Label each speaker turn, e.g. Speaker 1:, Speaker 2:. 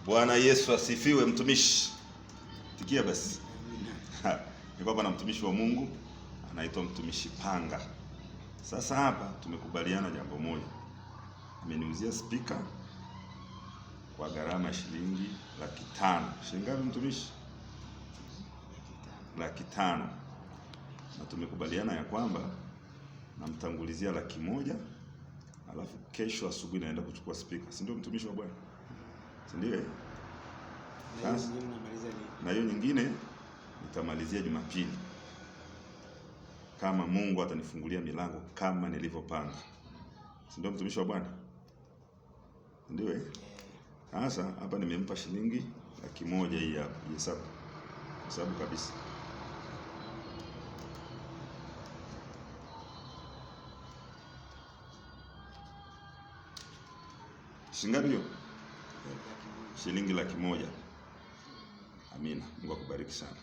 Speaker 1: Bwana Yesu asifiwe. Mtumishi, tikia basi. Niko hapa na mtumishi wa Mungu anaitwa mtumishi Panga. Sasa hapa tumekubaliana jambo moja. Ameniuzia speaker kwa gharama shilingi 500,000. Shilingi ngapi mtumishi? 500,000. Na tumekubaliana ya kwamba namtangulizia 100,000, alafu kesho asubuhi naenda kuchukua speaker. Si ndio mtumishi wa Bwana? Si ndio? Na hiyo nyingine nitamalizia Jumapili, kama Mungu atanifungulia milango kama nilivyopanga. Si ndio mtumishi wa Bwana? Ndio. Sasa hapa nimempa shilingi 100,000 hii hapa. Hesabu kabisa. Shilingi hiyo? Shilingi 100,000. Amina. Mungu akubariki sana.